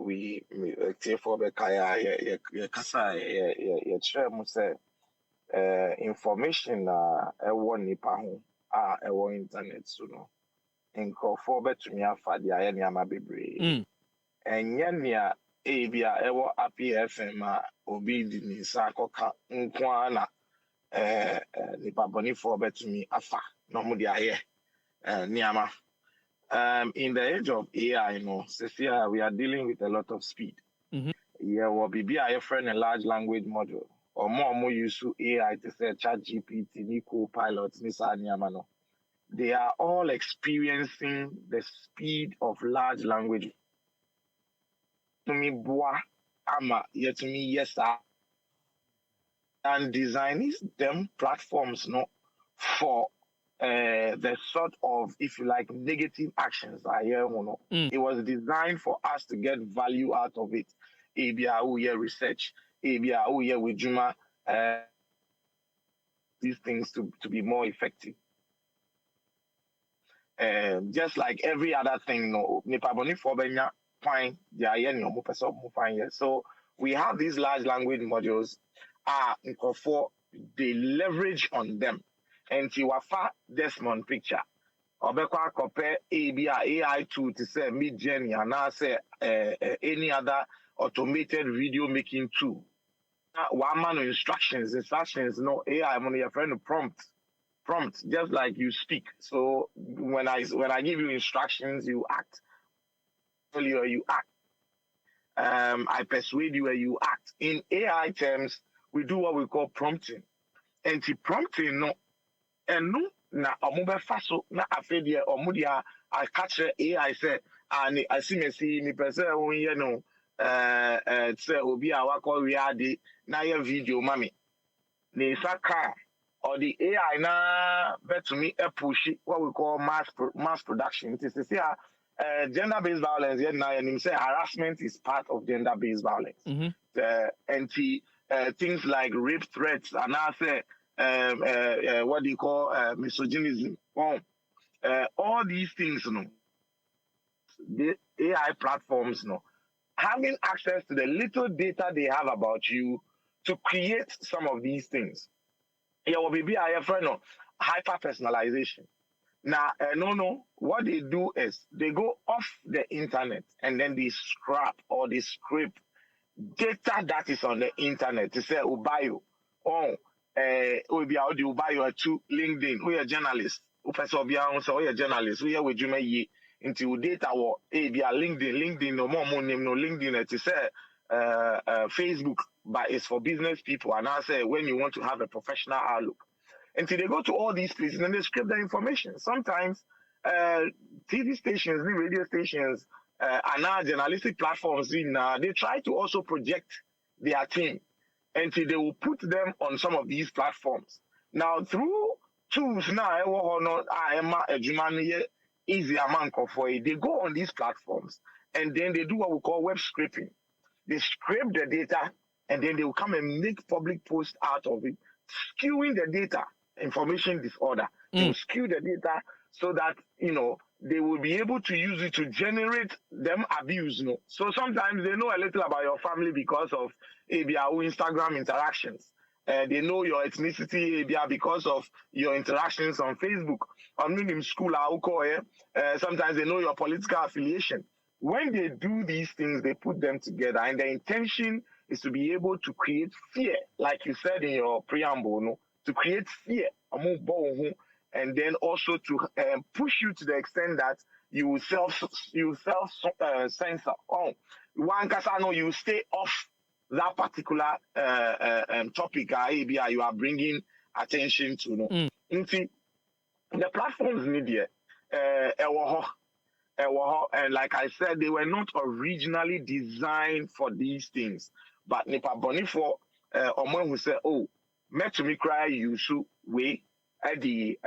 we take for the kaya kasa share mo say information ɛwɔ nipa ho ɛwɔ internet so no nkurɔfoɔ bɛtumi afa de ayɛ nneɛma bebree ɛnyɛ nea ebia ɛwɔ Happy FM obi di ne nsa akɔka nko ara na nipa bɔnifoɔ bɛtumi afa na ɔmo de ayɛ nneɛma. In the age of AI, we are dealing with a lot of speed. Yeah, well, BB, I friend a large language module, or more use AI to say Chat GPT, Nico Pilot, Nissan. They are all experiencing the speed of large language. To me, boa, ama, yet to me, yes, and designing them platforms, for the sort of, if you like, negative actions. It was designed for us to get value out of it. ABA research, ABA with Juma, these things to be more effective. Just like every other thing, so we have these large language modules. They leverage on them. And Tiwafa Desmond picture. Obekwa compare AI tool to say Mid Journey and now say any other automated video making tool. One man instructions, no AI money your friend prompt just like you speak. So when I give you instructions, you act. Or you act. I persuade you or you act. In AI terms, we do what we call prompting. And the prompting and no na omubefa so na afedie omudia I catch AI say and I see me person onye no say obi a wakọ wiade na ye video mami ne saka or the AI na betumi push what we call mass production. It is to say gender based violence and say harassment is part of gender based violence. And things like rape threats and I say what they call misogynism. All these things, the AI platforms, having access to the little data they have about you to create some of these things. Yeah, well, maybe I have hyper personalization. Now, what they do is they go off the internet and then they scrap or they scrape data that is on the internet to say, Ubayo, we be out buy your to LinkedIn. We are journalists. We are journalists. We are with you into data or LinkedIn no more name no LinkedIn to say Facebook, but it's for business people. And I say when you want to have a professional outlook. Until they go to all these places and they script the information. Sometimes TV stations, radio stations, and now journalistic platforms they try to also project their team. Until they will put them on some of these platforms. Now, through tools now, they go on these platforms and then they do what we call web scraping. They scrape the data and then they will come and make public posts out of it, skewing the data, information disorder. They will skew the data so that, they will be able to use it to generate them abuse. So sometimes they know a little about your family because of Instagram interactions. They know your ethnicity because of your interactions on Facebook. In school, sometimes they know your political affiliation. When they do these things, they put them together, and the intention is to be able to create fear, like you said in your preamble, to create fear. And then also to push you to the extent that you self censor. One Kasano, you stay off that particular topic you are bringing attention to. The platforms media, and like I said, they were not originally designed for these things. But Nipa Bonifo, Omo who said, met to me cry, you should wait. The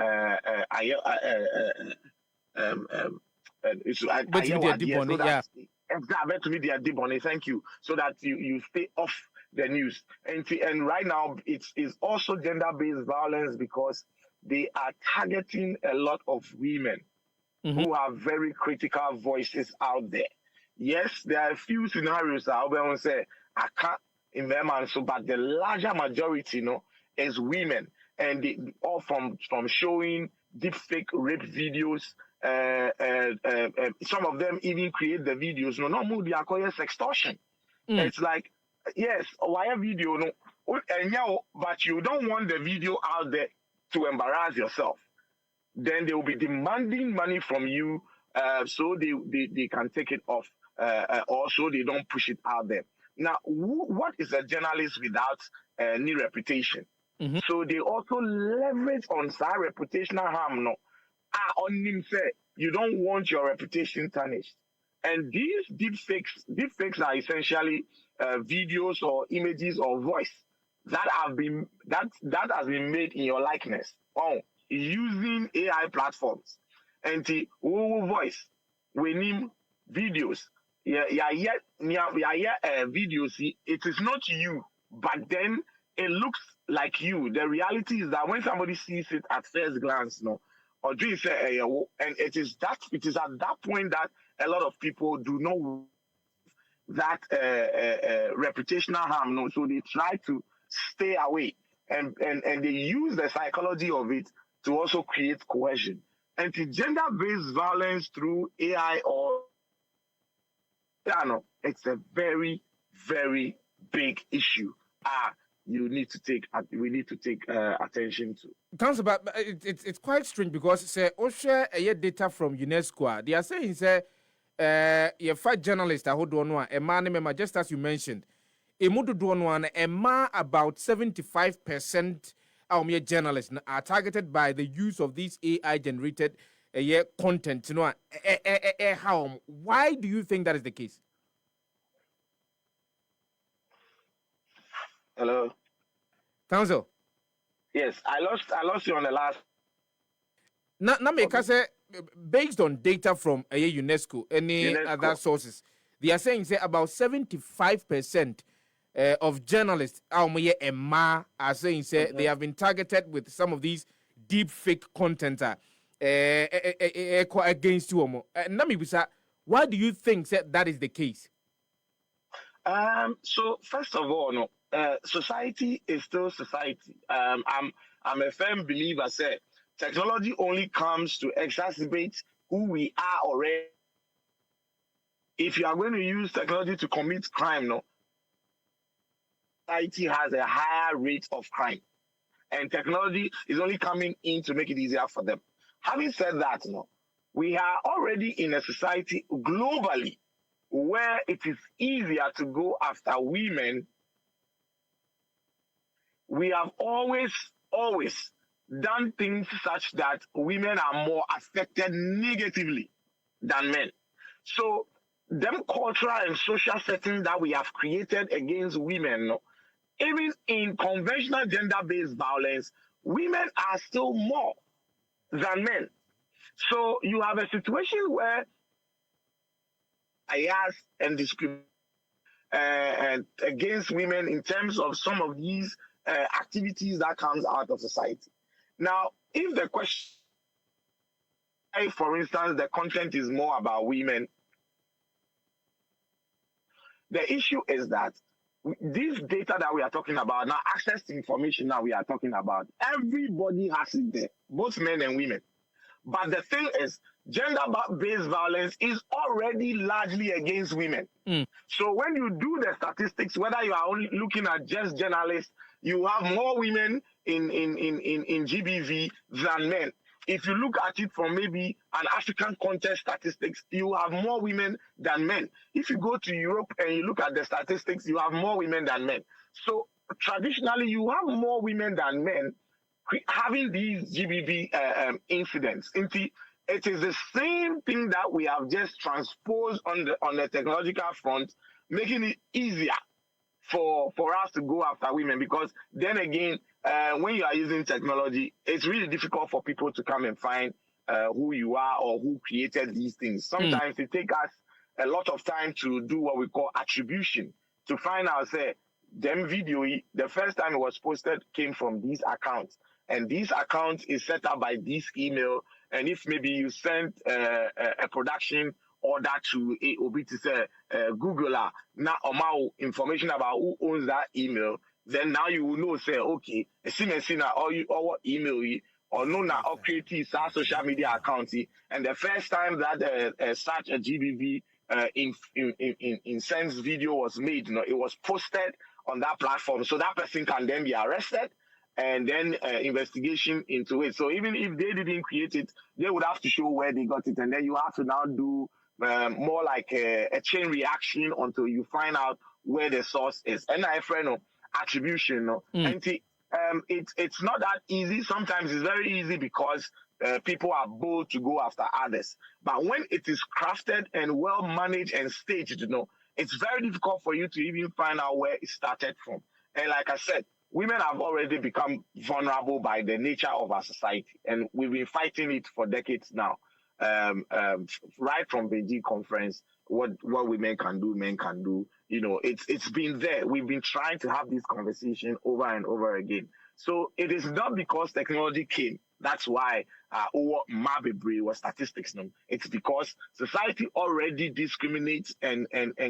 thank you. So that you stay off the news. And right now it is also gender-based violence because they are targeting a lot of women who have very critical voices out there. yes, there are a few scenarios I will say I can't in them, and so, but the larger majority, is women, and they all from showing deep fake rape videos. Some of them even create the videos. No, not they are called extortion. It's like, yes, why a video, no, and but you don't want the video out there to embarrass yourself. Then they will be demanding money from you, so they can take it off, or so they don't push it out there. Now, what is a journalist without any reputation? Mm-hmm. So they also leverage on that reputational harm. No, on him say you don't want your reputation tarnished. And these deepfakes are essentially videos or images or voice that has been made in your likeness. Oh, using AI platforms. And the voice, we need videos. Videos. It is not you, but then it looks like you. The reality is that when somebody sees it at first glance, or do you say, and it is at that point that a lot of people do not that reputational harm, so they try to stay away, and they use the psychology of it to also create coercion. And the gender-based violence through AI or it's a very, very big issue. We need to take attention to. Council, but it's quite strange because say share a data from UNESCO. They are saying say you fight journalists who don't know a man member, just as you mentioned. A mudu don't want a man about 75% of your journalists are targeted by the use of these AI generated content. How? Why do you think that is the case? Hello, Council. Yes, I lost you on the last. Now, okay. Say, based on data from UNESCO, other sources, they are saying say about 75% of journalists are saying say they have been targeted with some of these deep fake content against you. Why do you think that is the case? So first of all, society is still society. I'm a firm believer. Say technology only comes to exacerbate who we are already. If you are going to use technology to commit crime, society has a higher rate of crime, and technology is only coming in to make it easier for them. Having said that, we are already in a society globally where it is easier to go after women. We have always done things such that women are more affected negatively than men. So, them cultural and social settings that we have created against women, even in conventional gender-based violence, women are still more than men. So, you have a situation where bias and discrimination against women in terms of some of these activities that comes out of society. Now, if the question, for instance, the content is more about women, the issue is that this data that we are talking about now, access to information that we are talking about, everybody has it there, both men and women. But the thing is, gender-based violence is already largely against women. So when you do the statistics, whether you are only looking at just journalists, you have more women in GBV than men. If you look at it from maybe an African context statistics, you have more women than men. If you go to Europe and you look at the statistics, you have more women than men. So traditionally, you have more women than men having these GBV incidents. It is the same thing that we have just transposed on the technological front, making it easier for us to go after women, because then again, when you are using technology, it's really difficult for people to come and find who you are or who created these things. Sometimes it takes us a lot of time to do what we call attribution, to find out, say, them video, the first time it was posted came from these accounts, and this account is set up by this email. And if maybe you sent a production order to a obi to say Google now information about who owns that email, then now you will know say okay, or you or what email you or no na or create a social media account. And the first time that such a GBV in sense video was made, it was posted on that platform, so that person can then be arrested and then investigation into it. So even if they didn't create it, they would have to show where they got it, and then you have to now do more like a chain reaction until you find out where the source is. And I friend attribution, and it's not that easy. Sometimes it's very easy because people are bold to go after others. But when it is crafted and well managed and staged, it's very difficult for you to even find out where it started from. And like I said, women have already become vulnerable by the nature of our society, and we've been fighting it for decades now. Right from Beijing conference, what women can do, men can do. It's been there. We've been trying to have this conversation over and over again. So it is not because technology came. That's why Mabebre was statistics. No, it's because society already discriminates and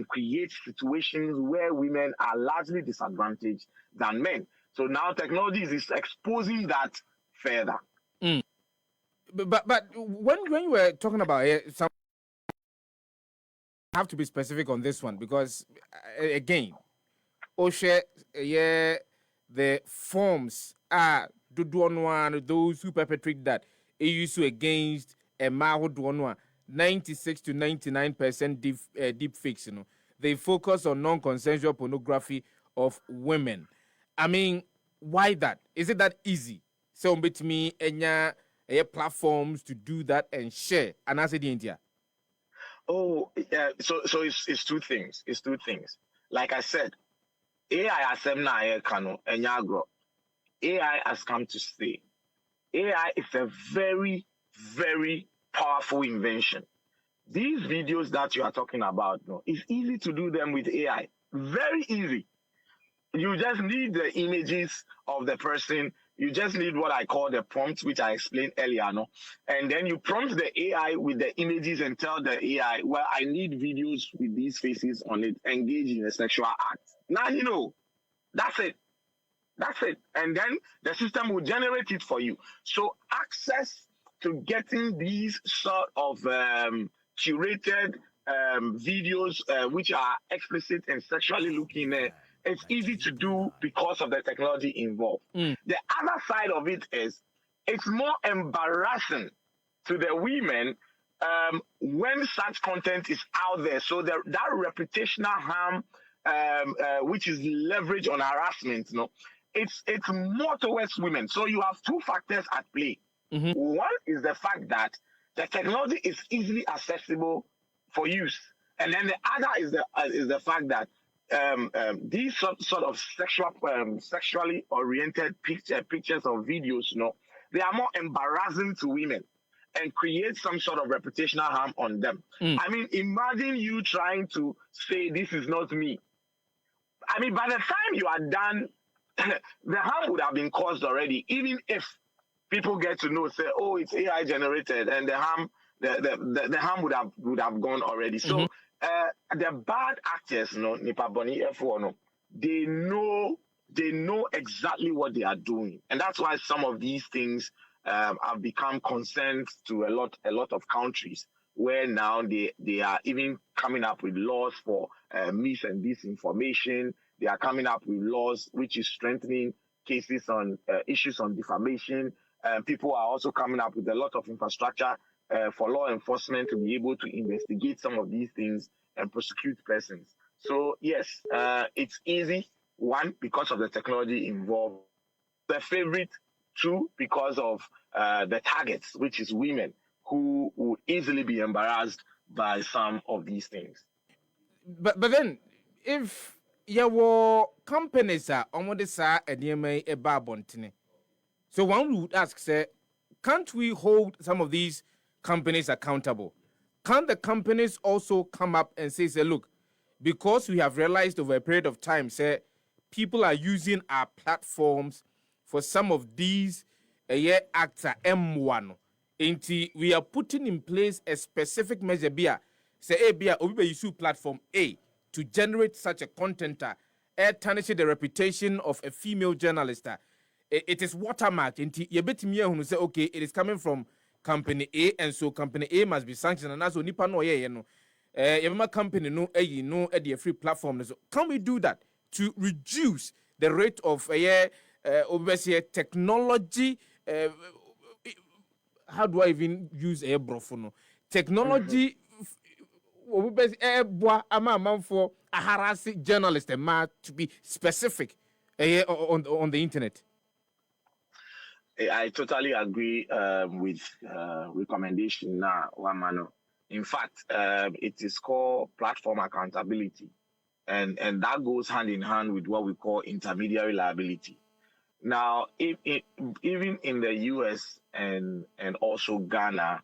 creates situations where women are largely disadvantaged than men. So now technology is exposing that further. But when you were talking about it, some have to be specific on this one because again, Oshe, the forms are those who perpetrate that issue against a Maho 96 to 99% deep fakes. They focus on non-consensual pornography of women. I mean, why that? Is it that easy? So bet me enya platforms to do that and share. And I said the India. Oh, yeah. So it's two things. It's two things. Like I said, AI has come to stay. AI is a very, very powerful invention. These videos that you are talking about, it's easy to do them with AI. Very easy. You just need the images of the person. You just need what I call the prompt, which I explained earlier, and then you prompt the AI with the images and tell the AI, well, I need videos with these faces on it, engage in a sexual act. Now, that's it. That's it. And then the system will generate it for you. So access to getting these sort of curated videos which are explicit and sexually looking it's easy to do because of the technology involved. The other side of it is it's more embarrassing to the women when such content is out there. So that reputational harm, which is leverage on harassment, it's more towards women. So you have two factors at play. One is the fact that the technology is easily accessible for use, and then the other is the fact that these sort of sexually oriented pictures or videos, they are more embarrassing to women and create some sort of reputational harm on them. I mean, imagine you trying to say this is not me. I mean, by the time you are done, the harm would have been caused already, even if people get to know, say, oh, it's AI generated, and the harm would have gone already. So the bad actors, Nipa Boni F1, they know exactly what they are doing, and that's why some of these things have become concerns to a lot of countries, where now they are even coming up with laws for mis and disinformation. They are coming up with laws which is strengthening cases on issues on defamation. People are also coming up with a lot of infrastructure for law enforcement to be able to investigate some of these things and prosecute persons. So yes, it's easy. One, because of the technology involved. The favorite. Two, because of the targets, which is women, who would easily be embarrassed by some of these things. But then, if your companies are almost sa enemy a babontine, so one would ask, say, can't we hold some of these companies accountable? Can't the companies also come up and say, look, because we have realized over a period of time, say, people are using our platforms for some of these acts are M1. We are putting in place a specific measure Say A, obi use platform A to generate such a content, tarnish the reputation of a female journalist. It is watermarked. Into you bet me who say, okay, it is coming from company A, and so company A must be sanctioned. And that's what nipa no ye no. Yema company no no a free platform. So can we do that to reduce the rate of obviously technology? How do I even use a brofono? Technology. For a harassing journalist to be specific on the internet. I totally agree with recommendation now, Wamano. In fact, it is called platform accountability, and that goes hand in hand with what we call intermediary liability. Now, even in the US and also Ghana,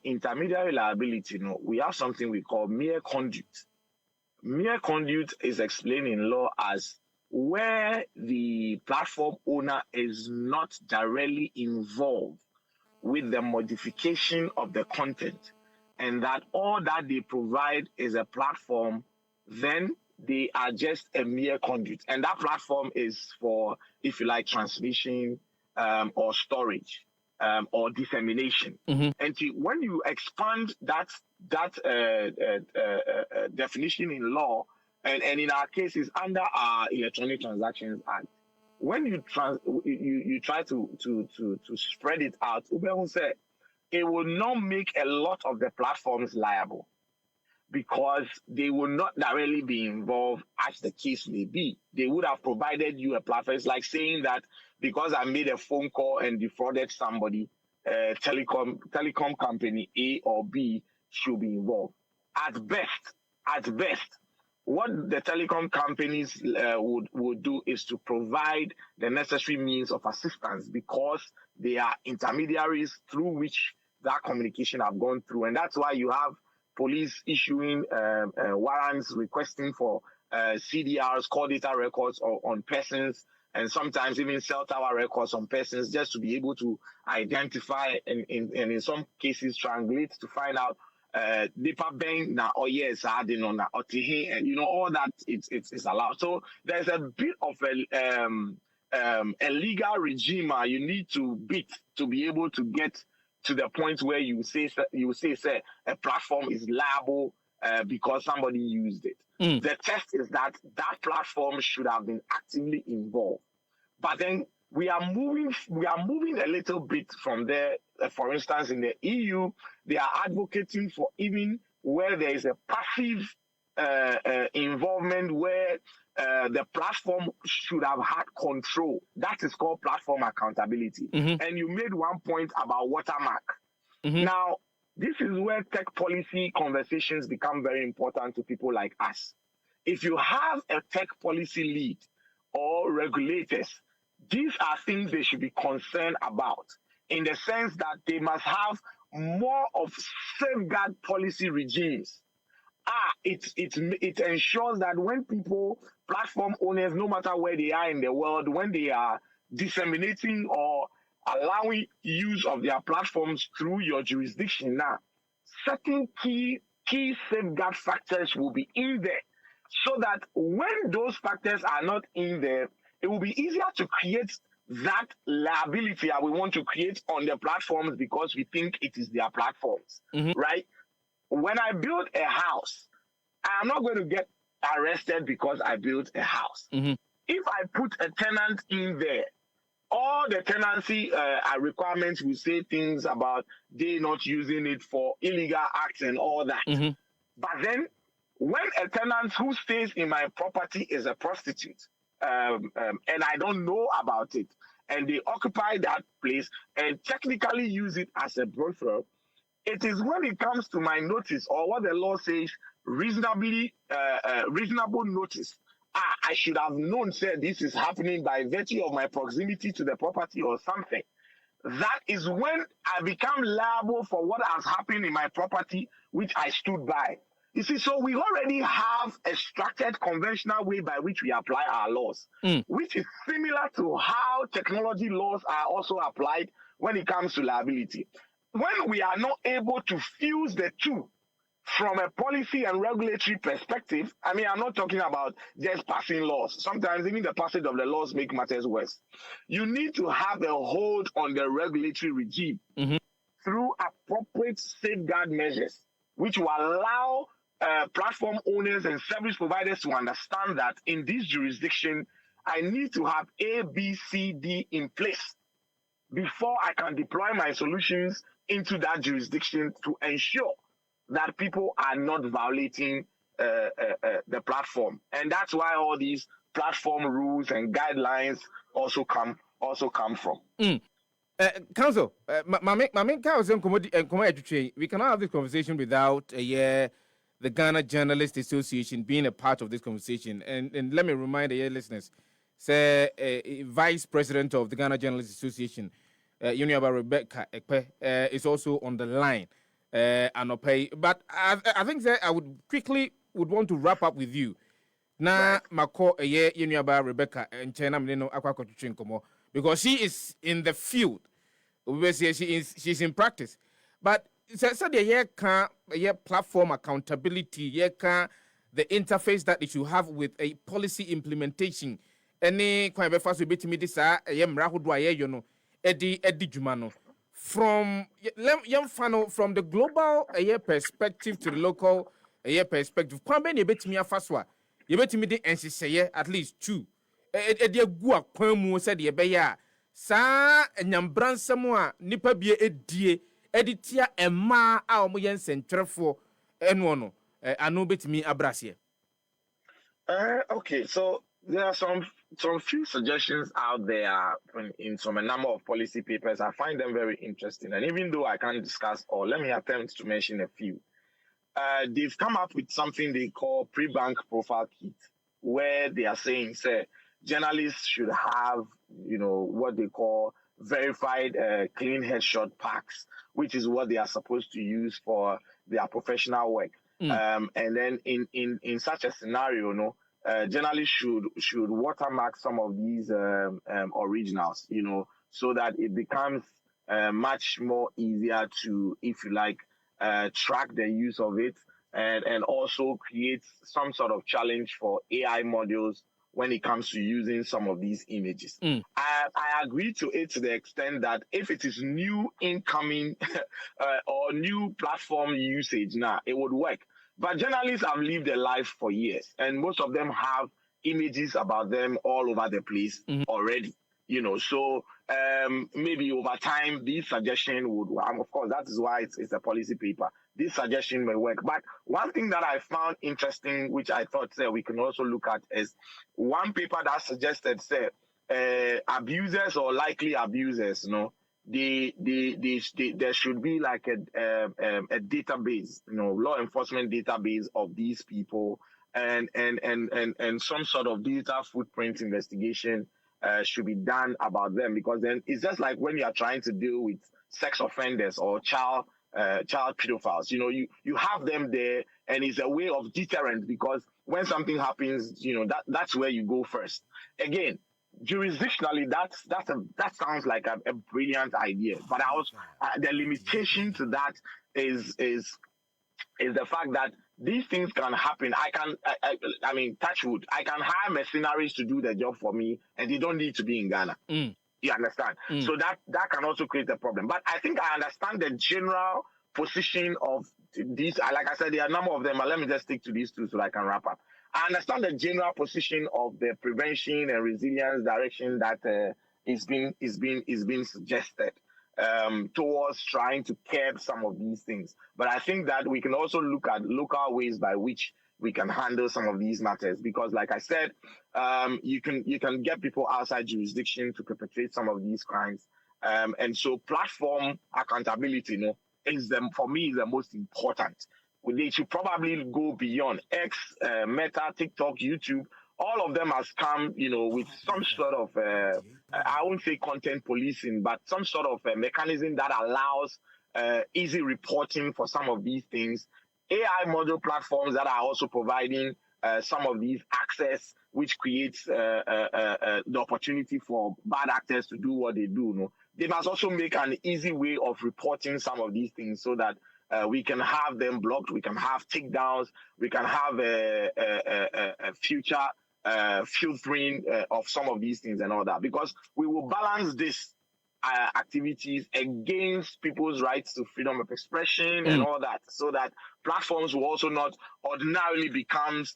intermediary liability, we have something we call mere conduit. Mere conduit is explained in law as where the platform owner is not directly involved with the modification of the content, and that all that they provide is a platform, then they are just a mere conduit. And that platform is for, if you like, transmission or storage or dissemination. Mm-hmm. And when you expand that definition in law, and in our case is under our Electronic Transactions Act, when you try to spread it out, Ubehu said it will not make a lot of the platforms liable because they will not directly be involved as the case may be. They would have provided you a platform. It's like saying that because I made a phone call and defrauded somebody, telecom company A or B should be involved. At best, what the telecom companies would do is to provide the necessary means of assistance because they are intermediaries through which that communication have gone through. And that's why you have police issuing warrants requesting for CDRs, call data records on persons, and sometimes even cell tower records on persons, just to be able to identify and in some cases triangulate to find out Nipa Bang na or yes, and all that it's allowed. So there's a bit of a legal regime you need to beat to be able to get to the point where you say a platform is liable because somebody used it. The test is that platform should have been actively involved. But then we are moving a little bit from there. For instance, in the EU, they are advocating for even where there is a passive involvement where the platform should have had control. That is called platform accountability. Mm-hmm. And you made one point about watermark. Mm-hmm. Now, this is where tech policy conversations become very important to people like us. If you have a tech policy lead or regulators, these are things they should be concerned about, in the sense that they must have more of safeguard policy regimes. It ensures that when people, platform owners, no matter where they are in the world, when they are disseminating or allowing use of their platforms through your jurisdiction now, certain key safeguard factors will be in there, so that when those factors are not in there, it will be easier to create that liability that we want to create on the platforms because we think it is their platforms, right? When I build a house, I'm not going to get arrested because I built a house. Mm-hmm. If I put a tenant in there, all the tenancy requirements will say things about they not using it for illegal acts and all that. Mm-hmm. But then when a tenant who stays in my property is a prostitute, and I don't know about it, and they occupy that place and technically use it as a brothel, it is when it comes to my notice, or what the law says, reasonable notice. I should have known, said this is happening by virtue of my proximity to the property or something. That is when I become liable for what has happened in my property, which I stood by. You see, so we already have a structured conventional way by which we apply our laws, which is similar to how technology laws are also applied when it comes to liability. When we are not able to fuse the two, from a policy and regulatory perspective, I mean, I'm not talking about just passing laws. Sometimes even the passage of the laws make matters worse. You need to have a hold on the regulatory regime through appropriate safeguard measures, which will allow platform owners and service providers to understand that in this jurisdiction, I need to have A, B, C, D in place before I can deploy my solutions into that jurisdiction to ensure that people are not violating the platform. And that's why all these platform rules and guidelines also come from. Council, we cannot have this conversation without the Ghana Journalists Association being a part of this conversation. And let me remind the listeners, say, Vice President of the Ghana Journalists Association, Uniaba Rebecca Ekpe, is also on the line. But I think that I would want to wrap up with you. Na mako Uniaba Rebecca and China Mino Aqua, because she is in the field. She's in practice. But so the platform accountability, the interface that it should have with a policy implementation. Any kind of fast bit me this Eddie Jumano. From the global perspective to the local perspective, kwambe bit me afaswa. You bet me the NCC at least two. Eddie Gua Kwamu said ye beya. Sa nyambran samwa nipa bie edie editia ema a omoyen sentrefo enwono anu betimi abrasie. Okay, so there are some few suggestions out there in a number of policy papers. I find them very interesting, and even though I can't discuss all, let me attempt to mention a few. They've come up with something they call pre-bank profile kit, where they are saying, say, journalists should have, what they call verified clean headshot packs, which is what they are supposed to use for their professional work. And then in such a scenario, journalists should watermark some of these originals, so that it becomes much more easier to, if you like, track the use of it, and also create some sort of challenge for AI modules when it comes to using some of these images. I agree to it to the extent that if it is new incoming or new platform usage now, it would work. But journalists have lived their life for years, and most of them have images about them all over the place already. So maybe over time, this suggestion would, of course, that is why it's a policy paper. This suggestion may work. But one thing that I found interesting, which I thought we can also look at, is one paper that suggested, abusers or likely abusers, there should be like a database, law enforcement database of these people, and some sort of digital footprint investigation should be done about them, because then it's just like when you are trying to deal with sex offenders or child pedophiles. You have them there, and it's a way of deterrent, because when something happens, that's where you go first. Again, jurisdictionally, that sounds like a brilliant idea, but the limitation to that is the fact that these things can happen. I mean, touch wood, I can hire mercenaries to do the job for me, and they don't need to be in Ghana. You understand? So that can also create a problem. But I think I understand the general position of these. Like I said, there are a number of them, but let me just stick to these two so I can wrap up. I understand the general position of the prevention and resilience direction that is being suggested towards trying to curb some of these things. But I think that we can also look at local ways by which we can handle some of these matters, because, like I said, you can get people outside jurisdiction to perpetrate some of these crimes, and so platform accountability, for me, is the most important. They should probably go beyond X, Meta, TikTok, YouTube. All of them has come, with some sort of, I won't say content policing, but some sort of mechanism that allows easy reporting for some of these things. AI model platforms that are also providing some of these access, which creates the opportunity for bad actors to do what they do. They must also make an easy way of reporting some of these things, so that we can have them blocked, we can have takedowns, we can have a future filtering of some of these things and all that, because we will balance this activities against people's rights to freedom of expression and all that, so that platforms will also not ordinarily becomes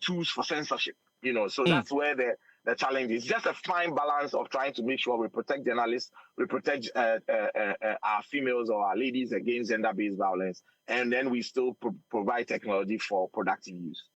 tools for censorship. So that's where the challenge is. Just a fine balance of trying to make sure we protect journalists, we protect our females or our ladies against gender-based violence, and then we still provide technology for productive use.